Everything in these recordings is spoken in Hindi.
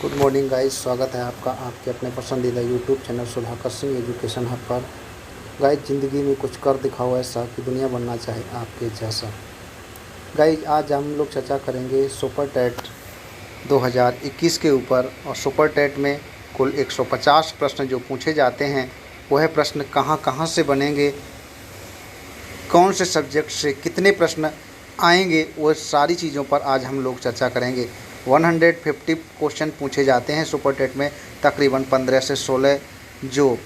गुड मॉर्निंग गाइस, स्वागत है आपका आपके अपने पसंदीदा YouTube channel Sudhakar Singh education hub पर। गाइस, ज़िंदगी में कुछ कर दिखाओ ऐसा कि दुनिया बनना चाहे आपके जैसा। गाइस, आज हम लोग चर्चा करेंगे सुपर टेट 2021 के ऊपर। और सुपर टेट में कुल 150 प्रश्न जो पूछे जाते हैं, वह प्रश्न कहाँ कहाँ से बनेंगे, कौन से सब्जेक्ट से कितने प्रश्न आएंगे, वह सारी चीज़ों पर आज हम लोग चर्चा करेंगे। 150 क्वेश्चन पूछे जाते हैं सुपर टेट में, तकरीबन 15 से 16 जो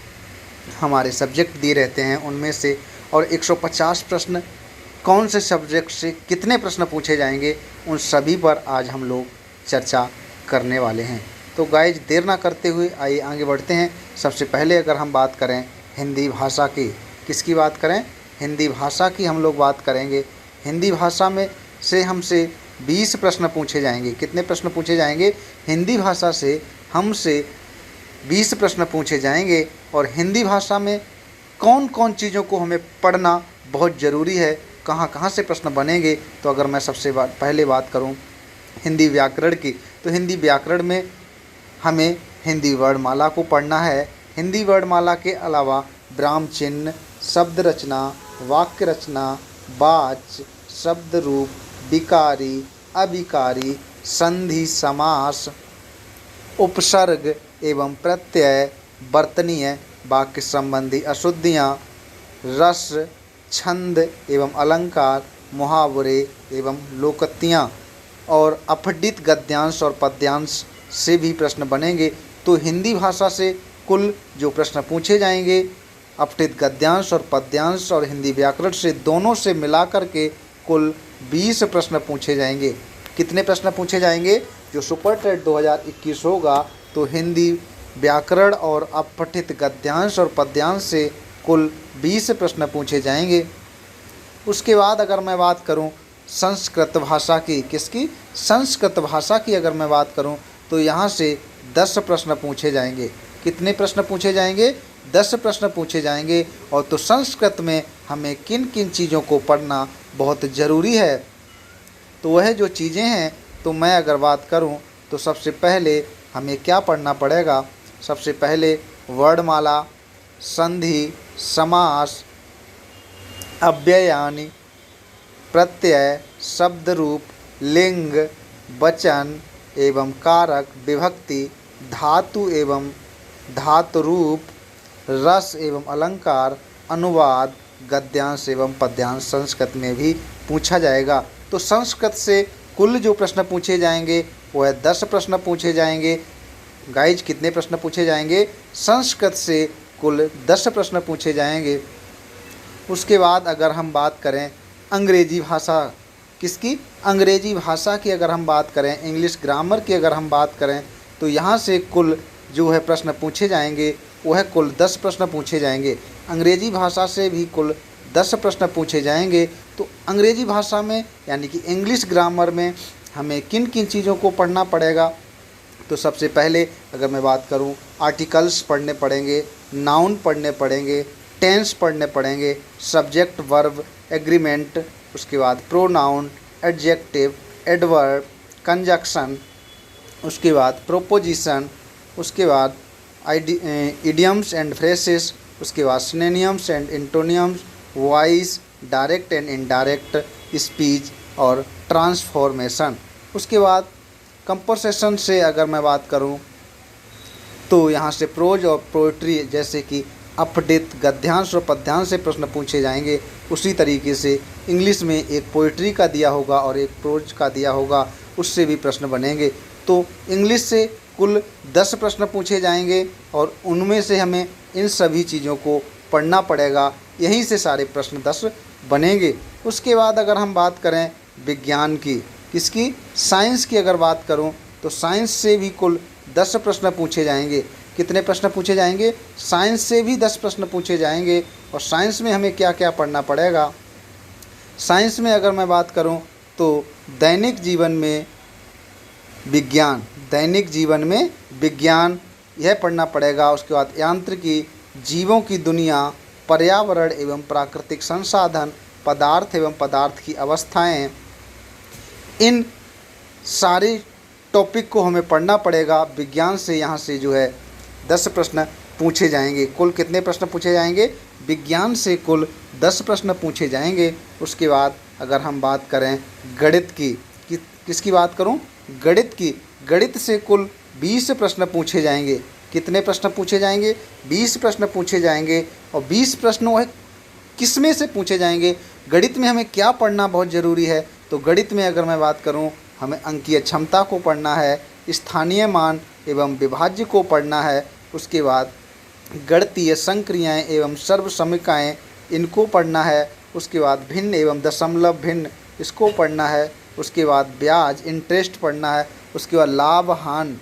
हमारे सब्जेक्ट दिए रहते हैं उनमें से। और 150 प्रश्न कौन से सब्जेक्ट से कितने प्रश्न पूछे जाएंगे, उन सभी पर आज हम लोग चर्चा करने वाले हैं। तो गाइज, देर ना करते हुए आइए आगे बढ़ते हैं। सबसे पहले अगर हम बात करें हिंदी भाषा की, किसकी बात करें? हिंदी भाषा की हम लोग बात करेंगे। हिंदी भाषा में से हमसे 20 प्रश्न पूछे जाएंगे। कितने प्रश्न पूछे जाएंगे? हिंदी भाषा से हमसे 20 प्रश्न पूछे जाएंगे। और हिंदी भाषा में कौन कौन चीज़ों को हमें पढ़ना बहुत ज़रूरी है, कहाँ कहाँ से प्रश्न बनेंगे। तो अगर मैं सबसे पहले बात करूँ हिंदी व्याकरण की, तो हिंदी व्याकरण में हमें हिंदी वर्णमाला को पढ़ना है। हिंदी वर्णमाला के अलावा विराम चिन्ह, शब्द रचना, वाक्य रचना, वाच्य, शब्द रूप, विकारी, अविकारी, संधि, समास, उपसर्ग एवं प्रत्यय, वर्तनीय, वाक्य संबंधी अशुद्धियाँ, रस, छंद एवं अलंकार, मुहावरे एवं लोकोक्तियाँ और अपठित गद्यांश और पद्यांश से भी प्रश्न बनेंगे। तो हिंदी भाषा से कुल जो प्रश्न पूछे जाएंगे, अपठित गद्यांश और पद्यांश और हिंदी व्याकरण से दोनों से मिलाकर के कुल 20 प्रश्न पूछे जाएंगे। कितने प्रश्न पूछे जाएंगे? जो सुपर टेट 2021 होगा तो हिंदी व्याकरण और अपठित गद्यांश और पद्यांश से कुल 20 प्रश्न पूछे जाएंगे। उसके बाद अगर मैं बात करूं संस्कृत भाषा की, किसकी? संस्कृत भाषा की अगर मैं बात करूं तो यहाँ से 10 प्रश्न पूछे जाएंगे। कितने प्रश्न पूछे जाएंगे? 10 प्रश्न पूछे जाएंगे। और तो संस्कृत में हमें किन किन चीज़ों को पढ़ना बहुत ज़रूरी है, तो वह जो चीज़ें हैं, तो मैं अगर बात करूं तो सबसे पहले हमें क्या पढ़ना पड़ेगा? सबसे पहले वर्णमाला, संधि, समास, अव्ययानी, प्रत्यय, शब्द रूप, लिंग, वचन एवं कारक, विभक्ति, धातु एवं धातु रूप, रस एवं अलंकार, अनुवाद, गद्यांश एवं पद्यांश संस्कृत में भी पूछा जाएगा। तो संस्कृत से कुल जो प्रश्न पूछे जाएंगे वह 10 प्रश्न पूछे जाएंगे। गाइज, कितने प्रश्न पूछे जाएंगे? संस्कृत से कुल 10 प्रश्न पूछे जाएंगे। उसके बाद अगर हम बात करें अंग्रेजी भाषा, किसकी? अंग्रेजी भाषा की अगर हम बात करें, इंग्लिश ग्रामर की अगर हम बात करें, तो यहाँ से कुल जो है प्रश्न पूछे जाएंगे वह कुल 10 प्रश्न पूछे जाएंगे। अंग्रेजी भाषा से भी कुल 10 प्रश्न पूछे जाएंगे। तो अंग्रेजी भाषा में यानी कि इंग्लिश ग्रामर में हमें किन किन चीज़ों को पढ़ना पड़ेगा? तो सबसे पहले अगर मैं बात करूं, आर्टिकल्स पढ़ने पड़ेंगे, नाउन पढ़ने पड़ेंगे, टेंस पढ़ने पड़ेंगे, सब्जेक्ट, वर्ब, एग्रीमेंट, उसके बाद प्रोनाउन, एडजेक्टिव, एडवर्ब, कंजक्शन, उसके बाद प्रोपोजिशन, उसके बाद इडियम्स एंड फ्रेसेस, उसके बाद synonyms and antonyms, voice, direct and indirect speech और ट्रांसफॉर्मेशन। उसके बाद कंपोजिशन से अगर मैं बात करूं तो यहाँ से प्रोज और पोइट्री जैसे कि अपठित गद्यांश और पद्यांश से प्रश्न पूछे जाएंगे। उसी तरीके से इंग्लिश में एक पोइट्री का दिया होगा और एक प्रोज का दिया होगा, उससे भी प्रश्न बनेंगे। तो इंग्लिश से कुल 10 प्रश्न पूछे जाएंगे और उनमें से हमें इन सभी चीज़ों को पढ़ना पड़ेगा। यहीं से सारे प्रश्न 10 बनेंगे। उसके बाद अगर हम बात करें विज्ञान की, किसकी? साइंस की अगर बात करूं तो साइंस से भी कुल 10 प्रश्न पूछे जाएंगे। कितने प्रश्न पूछे जाएंगे? साइंस से भी 10 प्रश्न पूछे जाएंगे। और साइंस में हमें क्या क्या पढ़ना पड़ेगा? साइंस में अगर मैं बात करूं तो दैनिक जीवन में विज्ञान, दैनिक जीवन में विज्ञान यह पढ़ना पड़ेगा। उसके बाद यांत्रिकी, जीवों की दुनिया, पर्यावरण एवं प्राकृतिक संसाधन, पदार्थ एवं पदार्थ की अवस्थाएं, इन सारी टॉपिक को हमें पढ़ना पड़ेगा। विज्ञान से यहाँ से जो है 10 प्रश्न पूछे जाएंगे। कुल कितने प्रश्न पूछे जाएंगे? विज्ञान से कुल 10 प्रश्न पूछे जाएंगे। उसके बाद अगर हम बात करें गणित की, किसकी बात करूं? गणित की। गणित से कुल 20 प्रश्न पूछे जाएंगे। कितने प्रश्न पूछे जाएंगे? 20 प्रश्न पूछे जाएंगे। और 20 प्रश्न वह किस में से पूछे जाएंगे? गणित में हमें क्या पढ़ना बहुत ज़रूरी है? तो गणित में अगर मैं बात करूं, हमें अंकीय क्षमता को पढ़ना है, स्थानीय मान एवं विभाज्य को पढ़ना है। उसके बाद गणितीय संक्रियाएँ एवं सर्वसमीकाएँ, इनको पढ़ना है। उसके बाद भिन्न एवं दशमलव भिन्न, इसको पढ़ना है। उसके बाद ब्याज, इंटरेस्ट पढ़ना है। उसके बाद लाभ हानि,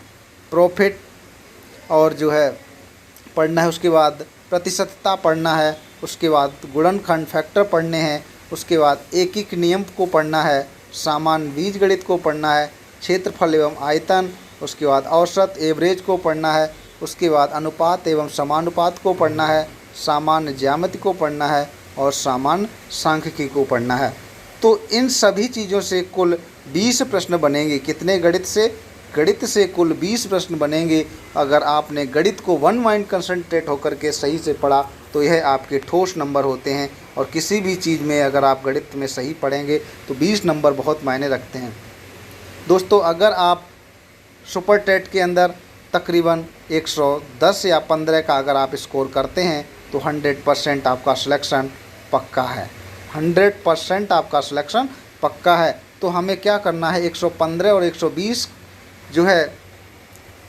प्रॉफिट और जो है पढ़ना है। उसके बाद प्रतिशतता पढ़ना है। उसके बाद गुणनखंड, फैक्टर पढ़ने हैं। उसके बाद एकीक नियम को पढ़ना है। सामान्य बीजगणित को पढ़ना है। क्षेत्रफल एवं आयतन, उसके बाद औसत, एवरेज को पढ़ना है। उसके बाद अनुपात एवं समानुपात को पढ़ना है। सामान्य ज्यामिति को पढ़ना है और सामान्य सांख्यिकी को पढ़ना है। तो इन सभी चीज़ों से कुल 20 प्रश्न बनेंगे। कितने? गणित से? गणित से कुल 20 प्रश्न बनेंगे। अगर आपने गणित को वन माइंड कंसंट्रेट होकर के सही से पढ़ा तो यह आपके ठोस नंबर होते हैं। और किसी भी चीज़ में अगर आप गणित में सही पढ़ेंगे तो 20 नंबर बहुत मायने रखते हैं। दोस्तों, अगर आप सुपर टेट के अंदर तकरीबन 110 या 15 का अगर आप स्कोर करते हैं तो 100% आपका सिलेक्शन पक्का है। 100% आपका सिलेक्शन पक्का है। तो हमें क्या करना है? 115 और 120 जो है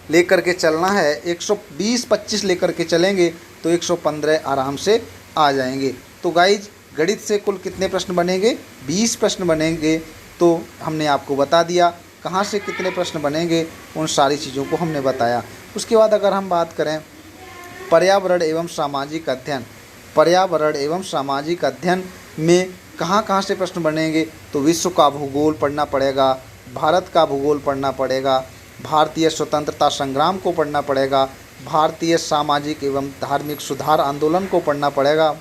लेकर के चलना है। 120-25 लेकर के चलेंगे तो 115 आराम से आ जाएंगे। तो गाइज, गणित से कुल कितने प्रश्न बनेंगे? 20 प्रश्न बनेंगे। तो हमने आपको बता दिया कहाँ से कितने प्रश्न बनेंगे, उन सारी चीज़ों को हमने बताया। उसके बाद अगर हम बात करें पर्यावरण एवं सामाजिक अध्ययन, पर्यावरण एवं सामाजिक अध्ययन में कहाँ कहाँ से प्रश्न बनेंगे? तो विश्व का भूगोल पढ़ना पड़ेगा, भारत का भूगोल पढ़ना पड़ेगा, भारतीय स्वतंत्रता संग्राम को पढ़ना पड़ेगा, भारतीय सामाजिक एवं धार्मिक सुधार आंदोलन को पढ़ना पड़ेगा।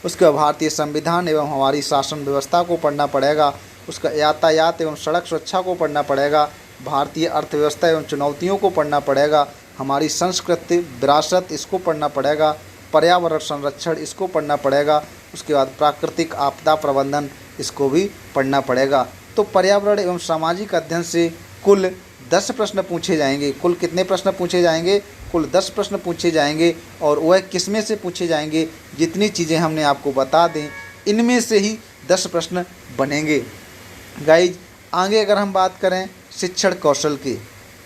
उसके बाद भारतीय संविधान एवं हमारी शासन व्यवस्था को पढ़ना पड़ेगा। उसका यातायात एवं सड़क सुरक्षा को पढ़ना पड़ेगा, भारतीय अर्थव्यवस्था एवं चुनौतियों को पढ़ना पड़ेगा, हमारी संस्कृति विरासत, इसको पढ़ना पड़ेगा, पर्यावरण संरक्षण, इसको पढ़ना पड़ेगा। उसके बाद प्राकृतिक आपदा प्रबंधन, इसको भी पढ़ना पड़ेगा। तो पर्यावरण एवं सामाजिक अध्ययन से कुल 10 प्रश्न पूछे जाएंगे। कुल कितने प्रश्न पूछे जाएंगे? कुल 10 प्रश्न पूछे जाएंगे। और वह किसमें से पूछे जाएंगे? जितनी चीज़ें हमने आपको बता दें, इनमें से ही 10 प्रश्न बनेंगे। गाइज, आगे अगर हम बात करें शिक्षण कौशल की,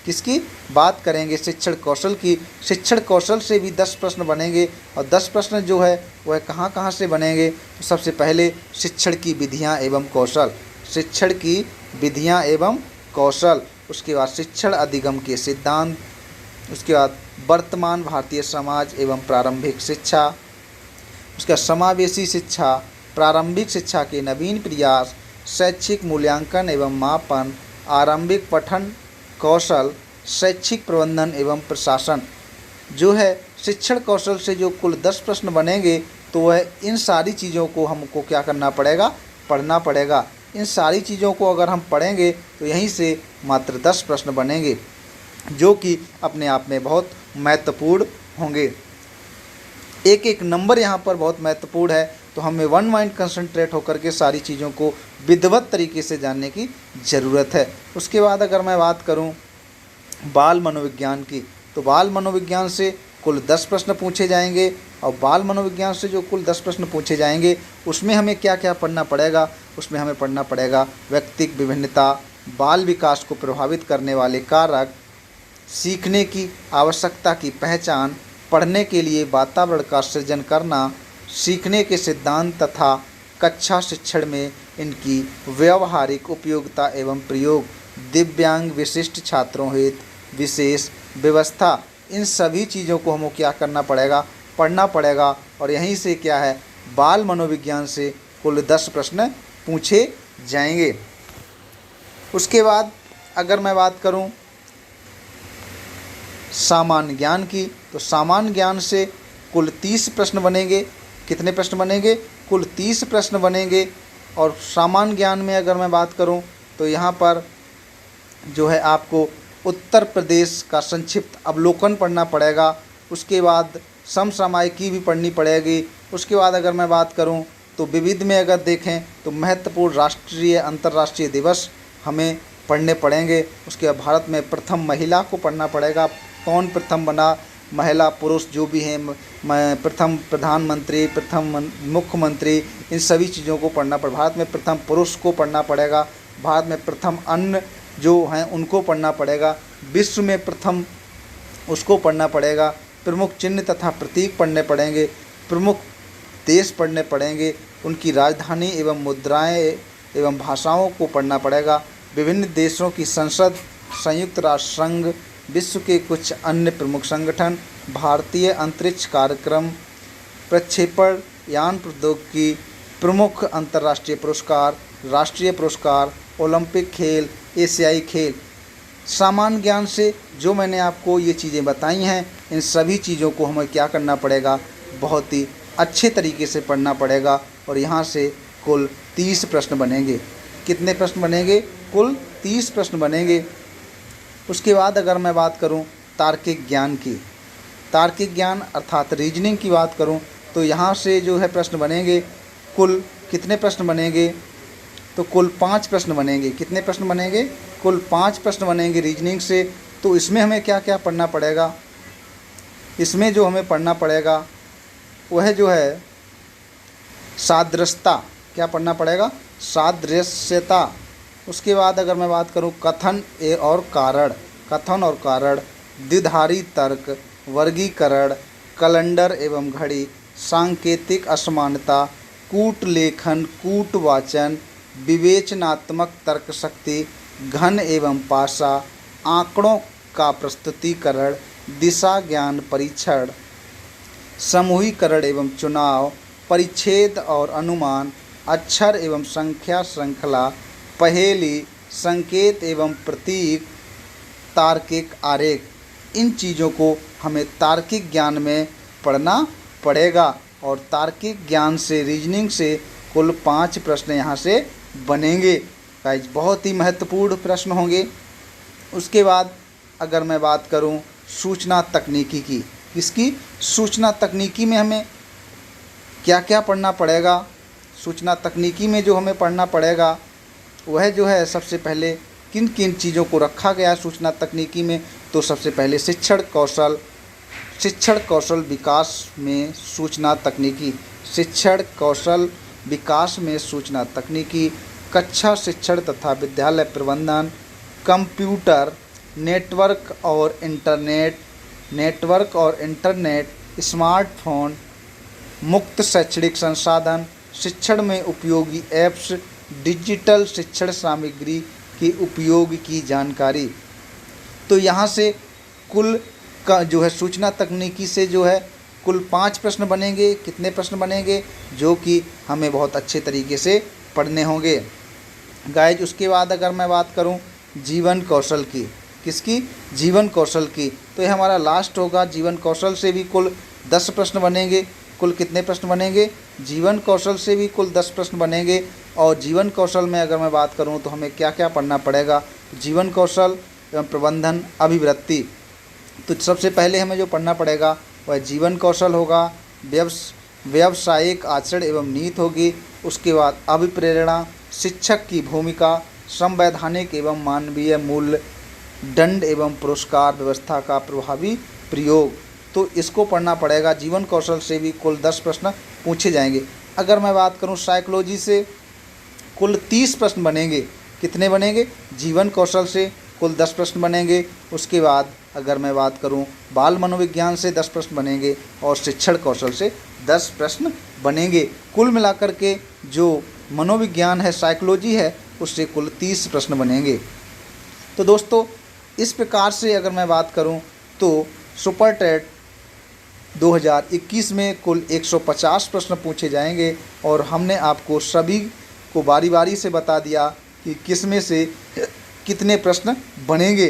किसकी बात करेंगे? शिक्षण कौशल की। शिक्षण कौशल से भी 10 प्रश्न बनेंगे। और 10 प्रश्न जो है वह कहाँ कहाँ से बनेंगे? तो सबसे पहले शिक्षण की विधियाँ एवं कौशल, शिक्षण की विधियाँ एवं कौशल। उसके बाद शिक्षण अधिगम के सिद्धांत। उसके बाद वर्तमान भारतीय समाज एवं प्रारंभिक शिक्षा। उसका समावेशी शिक्षा, प्रारंभिक शिक्षा के नवीन प्रयास, शैक्षिक मूल्यांकन एवं मापन, आरंभिक पठन कौशल, शैक्षिक प्रबंधन एवं प्रशासन। जो है शिक्षण कौशल से जो कुल 10 प्रश्न बनेंगे तो वह इन सारी चीज़ों को हमको क्या करना पड़ेगा? पढ़ना पड़ेगा। इन सारी चीज़ों को अगर हम पढ़ेंगे तो यहीं से मात्र 10 प्रश्न बनेंगे, जो कि अपने आप में बहुत महत्वपूर्ण होंगे। एक एक नंबर यहाँ पर बहुत महत्वपूर्ण है। तो हमें वन माइंड कंसंट्रेट होकर के सारी चीज़ों को विधिवत तरीके से जानने की ज़रूरत है। उसके बाद अगर मैं बात करूँ बाल मनोविज्ञान की, तो बाल मनोविज्ञान से कुल 10 प्रश्न पूछे जाएंगे। और बाल मनोविज्ञान से जो कुल 10 प्रश्न पूछे जाएंगे उसमें हमें क्या क्या पढ़ना पड़ेगा? उसमें हमें पढ़ना पड़ेगा व्यक्तित्व विभिन्नता, बाल विकास को प्रभावित करने वाले कारक, सीखने की आवश्यकता की पहचान, पढ़ने के लिए वातावरण का सृजन करना, सीखने के सिद्धांत तथा कक्षा शिक्षण में इनकी व्यावहारिक उपयोगिता एवं प्रयोग, दिव्यांग विशिष्ट छात्रों हेतु विशेष व्यवस्था। इन सभी चीज़ों को हमको क्या करना पड़ेगा? पढ़ना पड़ेगा। और यहीं से क्या है? बाल मनोविज्ञान से कुल 10 प्रश्न पूछे जाएंगे। उसके बाद अगर मैं बात करूं सामान्य ज्ञान की, तो सामान्य ज्ञान से कुल 30 प्रश्न बनेंगे। कितने प्रश्न बनेंगे? कुल 30 प्रश्न बनेंगे। और सामान्य ज्ञान में अगर मैं बात करूं तो यहाँ पर जो है आपको उत्तर प्रदेश का संक्षिप्त अवलोकन पढ़ना पड़ेगा। उसके बाद समसामयिकी भी पढ़नी पड़ेगी। उसके बाद अगर मैं बात करूं तो विविध में अगर देखें तो महत्वपूर्ण राष्ट्रीय अंतर्राष्ट्रीय दिवस हमें पढ़ने पड़ेंगे। उसके बाद भारत में प्रथम महिला को पढ़ना पड़ेगा, कौन प्रथम बना, महिला पुरुष जो भी हैं, प्रथम प्रधानमंत्री, प्रथम मुख्यमंत्री, इन सभी चीज़ों को पढ़ना पड़ेगा। भारत में प्रथम पुरुष को पढ़ना पड़ेगा, भारत में प्रथम अन्न जो हैं उनको पढ़ना पड़ेगा, विश्व में प्रथम उसको पढ़ना पड़ेगा, प्रमुख चिन्ह तथा प्रतीक पढ़ने पड़ेंगे, प्रमुख देश पढ़ने पड़ेंगे, उनकी राजधानी एवं मुद्राएं एवं भाषाओं को पढ़ना पड़ेगा, विभिन्न देशों की संसद, संयुक्त राष्ट्र संघ, विश्व के कुछ अन्य प्रमुख संगठन, भारतीय अंतरिक्ष कार्यक्रम, प्रक्षेपण यान प्रौद्योगिकी, प्रमुख अंतर्राष्ट्रीय पुरस्कार, राष्ट्रीय पुरस्कार, ओलंपिक खेल, एशियाई खेल। सामान्य ज्ञान से जो मैंने आपको ये चीज़ें बताई हैं, इन सभी चीज़ों को हमें क्या करना पड़ेगा, बहुत ही अच्छे तरीके से पढ़ना पड़ेगा। और यहाँ से कुल 30 प्रश्न बनेंगे। कितने प्रश्न बनेंगे? कुल 30 प्रश्न बनेंगे। उसके बाद अगर मैं बात करूं तार्किक ज्ञान की, तार्किक ज्ञान अर्थात रीजनिंग की बात करूं तो यहाँ से जो है प्रश्न बनेंगे। कुल कितने प्रश्न बनेंगे? तो कुल 5 प्रश्न बनेंगे। कितने प्रश्न बनेंगे? कुल 5 प्रश्न बनेंगे रीजनिंग से। तो इसमें हमें क्या क्या पढ़ना पड़ेगा? इसमें जो हमें पढ़ना पड़ेगा वह जो है सादृश्यता। क्या पढ़ना पड़ेगा? सादृश्यता। उसके बाद अगर मैं बात करूं कथन और कारण, कथन और कारण, द्विधारी तर्क, वर्गीकरण, कैलेंडर एवं घड़ी, सांकेतिक असमानता, कूट लेखन, कूट वाचन, विवेचनात्मक तर्क शक्ति, घन एवं पासा, आंकड़ों का प्रस्तुतिकरण, दिशा ज्ञान परीक्षण, समूहीकरण एवं चुनाव, परिच्छेद और अनुमान, अक्षर एवं संख्या श्रृंखला, पहेली, संकेत एवं प्रतीक, तार्किक आरेख। इन चीज़ों को हमें तार्किक ज्ञान में पढ़ना पड़ेगा। और तार्किक ज्ञान से, रीजनिंग से कुल 5 प्रश्न यहाँ से बनेंगे। गाइस बहुत ही महत्वपूर्ण प्रश्न होंगे। उसके बाद अगर मैं बात करूँ सूचना तकनीकी की, किसकी? सूचना तकनीकी में हमें क्या क्या पढ़ना पड़ेगा? सूचना तकनीकी में जो हमें पढ़ना पड़ेगा वह जो है सबसे पहले किन किन चीज़ों को रखा गया है सूचना तकनीकी में। तो सबसे पहले शिक्षण कौशल विकास में सूचना तकनीकी, शिक्षण कौशल विकास में सूचना तकनीकी, कक्षा शिक्षण तथा विद्यालय प्रबंधन, कंप्यूटर, नेटवर्क और इंटरनेट, स्मार्टफोन, मुक्त शैक्षणिक संसाधन, शिक्षण में उपयोगी ऐप्स, डिजिटल शिक्षण सामग्री के उपयोग की जानकारी। तो यहाँ से कुल का जो है सूचना तकनीकी से जो है कुल 5 प्रश्न बनेंगे। कितने प्रश्न बनेंगे? जो कि हमें बहुत अच्छे तरीके से पढ़ने होंगे। गाइज उसके बाद अगर मैं बात करूं जीवन कौशल की, किसकी? जीवन कौशल की। तो ये हमारा लास्ट होगा। जीवन कौशल से भी कुल 10 प्रश्न बनेंगे। कुल कितने प्रश्न बनेंगे? जीवन कौशल से भी कुल 10 प्रश्न बनेंगे। और जीवन कौशल में अगर मैं बात करूं तो हमें क्या क्या पढ़ना पड़ेगा? जीवन कौशल एवं प्रबंधन अभिवृत्ति। तो सबसे पहले हमें जो पढ़ना पड़ेगा वह जीवन कौशल होगा, व्यावसायिक आचरण एवं नीति होगी। उसके बाद अभिप्रेरणा, शिक्षक की भूमिका, संवैधानिक एवं मानवीय मूल्य, दंड एवं पुरस्कार व्यवस्था का प्रभावी प्रयोग। तो इसको पढ़ना पड़ेगा। जीवन कौशल से भी कुल 10 प्रश्न पूछे जाएंगे। अगर मैं बात करूं साइकोलॉजी से कुल 30 प्रश्न बनेंगे। कितने बनेंगे? जीवन कौशल से कुल 10 प्रश्न बनेंगे। उसके बाद अगर मैं बात करूं बाल मनोविज्ञान से 10 प्रश्न बनेंगे और शिक्षण कौशल से 10 प्रश्न बनेंगे। कुल मिलाकर के जो मनोविज्ञान है, साइकोलॉजी है, उससे कुल 30 प्रश्न बनेंगे। तो दोस्तों इस प्रकार से अगर मैं बात करूं तो सुपर टेट 2021 में कुल 150 प्रश्न पूछे जाएंगे। और हमने आपको सभी को बारी बारी से बता दिया कि किस में से कितने प्रश्न बनेंगे।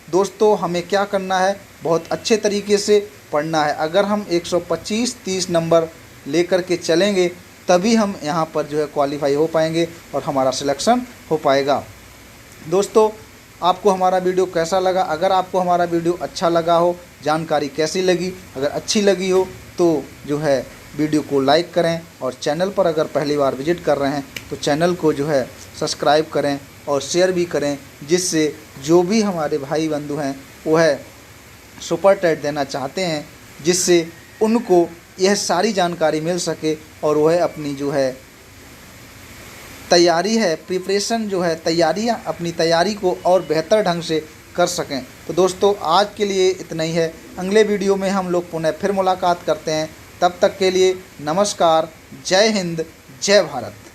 दोस्तों हमें क्या करना है? बहुत अच्छे तरीके से पढ़ना है। अगर हम 125-30 नंबर लेकर के चलेंगे तभी हम यहाँ पर जो है क्वालिफाई हो पाएंगे और हमारा सिलेक्शन हो पाएगा। दोस्तों आपको हमारा वीडियो कैसा लगा। अगर आपको हमारा वीडियो अच्छा लगा हो, जानकारी कैसी लगी, अगर अच्छी लगी हो तो जो है वीडियो को लाइक करें, और चैनल पर अगर पहली बार विजिट कर रहे हैं तो चैनल को जो है सब्सक्राइब करें और शेयर भी करें, जिससे जो भी हमारे भाई बंधु हैं वो है सुपर टैट देना चाहते हैं, जिससे उनको यह सारी जानकारी मिल सके और वह अपनी जो है तैयारी है, प्रिपरेशन जो है, तैयारियां, अपनी तैयारी को और बेहतर ढंग से कर सकें। तो दोस्तों आज के लिए इतना ही है। अगले वीडियो में हम लोग पुनः फिर मुलाकात करते हैं। तब तक के लिए नमस्कार, जय हिंद, जय भारत।